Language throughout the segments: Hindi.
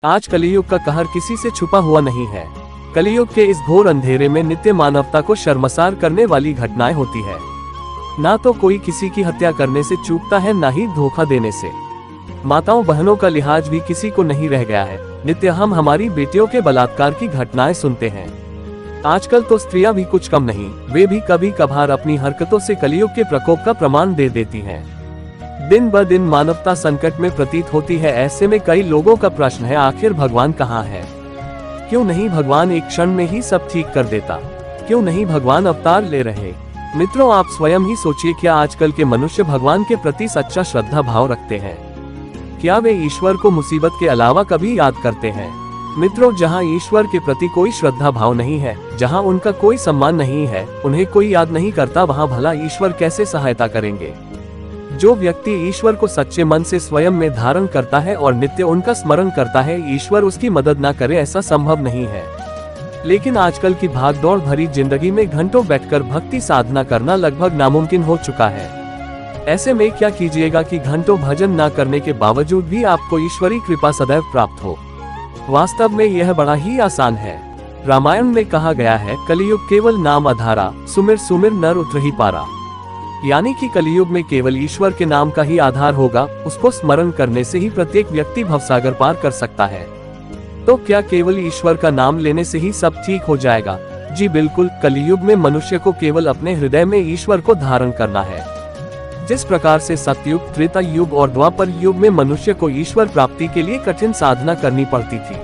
आज कलियुग का कहर किसी से छुपा हुआ नहीं है। कलियुग के इस घोर अंधेरे में नित्य मानवता को शर्मसार करने वाली घटनाएं होती है। ना तो कोई किसी की हत्या करने से चूकता है, ना ही धोखा देने से। माताओं बहनों का लिहाज भी किसी को नहीं रह गया है। नित्य हम हमारी बेटियों के बलात्कार की घटनाएं सुनते हैं। आजकल तो स्त्रियां भी कुछ कम नहीं, वे भी कभी कभार अपनी हरकतों से कलियुग के प्रकोप का प्रमाण दे देती हैं। दिन ब दिन मानवता संकट में प्रतीत होती है। ऐसे में कई लोगों का प्रश्न है, आखिर भगवान कहाँ है? क्यों नहीं भगवान एक क्षण में ही सब ठीक कर देता? क्यों नहीं भगवान अवतार ले रहे? मित्रों, आप स्वयं ही सोचिए, क्या आजकल के मनुष्य भगवान के प्रति सच्चा श्रद्धा भाव रखते हैं? क्या वे ईश्वर को मुसीबत के अलावा कभी याद करते हैं? मित्रों, जहां ईश्वर के प्रति कोई श्रद्धा भाव नहीं है, जहां उनका कोई सम्मान नहीं है, उन्हें कोई याद नहीं करता, वहां भला ईश्वर कैसे सहायता करेंगे? जो व्यक्ति ईश्वर को सच्चे मन से स्वयं में धारण करता है और नित्य उनका स्मरण करता है, ईश्वर उसकी मदद ना करे ऐसा संभव नहीं है। लेकिन आजकल की भागदौड़ भरी जिंदगी में घंटों बैठकर भक्ति साधना करना लगभग नामुमकिन हो चुका है। ऐसे में क्या कीजिएगा कि घंटों भजन ना करने के बावजूद भी आपको ईश्वरी कृपा सदैव प्राप्त हो? वास्तव में यह बड़ा ही आसान है। रामायण में कहा गया है, कलियुग केवल नाम आधारा, सुमिर सुमिर नर उतरहि पारा। यानी कि कलियुग में केवल ईश्वर के नाम का ही आधार होगा। उसको स्मरण करने से ही प्रत्येक व्यक्ति भवसागर पार कर सकता है। तो क्या केवल ईश्वर का नाम लेने से ही सब ठीक हो जाएगा? जी बिल्कुल। कलियुग में मनुष्य को केवल अपने हृदय में ईश्वर को धारण करना है। जिस प्रकार से सतयुग, त्रेता युग और द्वापर युग में मनुष्य को ईश्वर प्राप्ति के लिए कठिन साधना करनी पड़ती थी।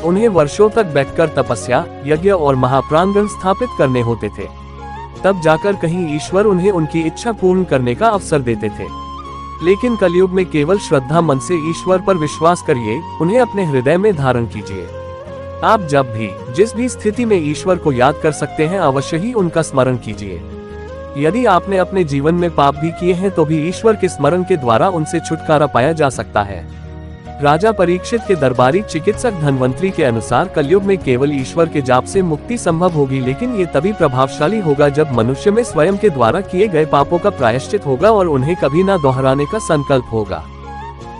उन्हें वर्षों तक बैठकर तपस्या, यज्ञ और महाप्रांगण स्थापित करने होते थे। तब जाकर कहीं ईश्वर उन्हें उनकी इच्छा पूर्ण करने का अवसर देते थे। लेकिन कलियुग में केवल श्रद्धा मन से ईश्वर पर विश्वास करिए, उन्हें अपने हृदय में धारण कीजिए। आप जब भी जिस भी स्थिति में ईश्वर को याद कर सकते हैं, अवश्य ही उनका स्मरण कीजिए। यदि आपने अपने जीवन में पाप भी किए हैं तो भी ईश्वर के स्मरण के द्वारा उनसे छुटकारा पाया जा सकता है। राजा परीक्षित के दरबारी चिकित्सक धन्वंतरी के अनुसार कलियुग में केवल ईश्वर के जाप से मुक्ति संभव होगी, लेकिन ये तभी प्रभावशाली होगा जब मनुष्य में स्वयं के द्वारा किए गए पापों का प्रायश्चित होगा और उन्हें कभी न दोहराने का संकल्प होगा।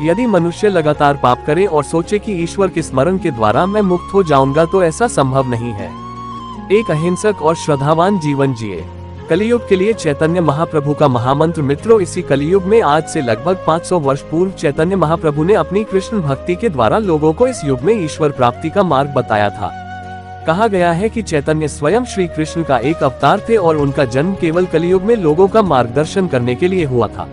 यदि मनुष्य लगातार पाप करे और सोचे कि ईश्वर के स्मरण के द्वारा मैं मुक्त हो जाऊंगा, तो ऐसा संभव नहीं है। एक अहिंसक और श्रद्धावान जीवन जिए। कलियुग के लिए चैतन्य महाप्रभु का महामंत्र। मित्रों, इसी कलियुग में आज से लगभग 500 वर्ष पूर्व चैतन्य महाप्रभु ने अपनी कृष्ण भक्ति के द्वारा लोगों को इस युग में ईश्वर प्राप्ति का मार्ग बताया था। कहा गया है कि चैतन्य स्वयं श्री कृष्ण का एक अवतार थे और उनका जन्म केवल कलियुग में लोगों का मार्गदर्शन करने के लिए हुआ था।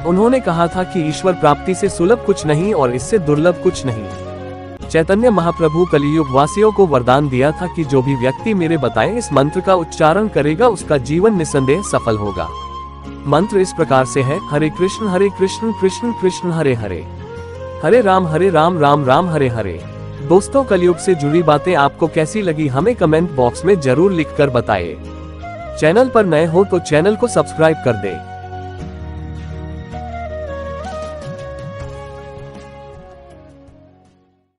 उन्होंने कहा था कि ईश्वर प्राप्ति से सुलभ कुछ नहीं और इससे दुर्लभ कुछ नहीं। चैतन्य महाप्रभु कलियुग वासियों को वरदान दिया था कि जो भी व्यक्ति मेरे बताए इस मंत्र का उच्चारण करेगा, उसका जीवन निसंदेह सफल होगा। मंत्र इस प्रकार से है, हरे कृष्ण कृष्ण कृष्ण हरे हरे, हरे राम राम राम हरे हरे। दोस्तों, कलियुग से जुड़ी बातें आपको कैसी लगी, हमें कमेंट बॉक्स में जरूर लिखकर बताएं। चैनल पर नए हो तो चैनल को सब्सक्राइब कर दें।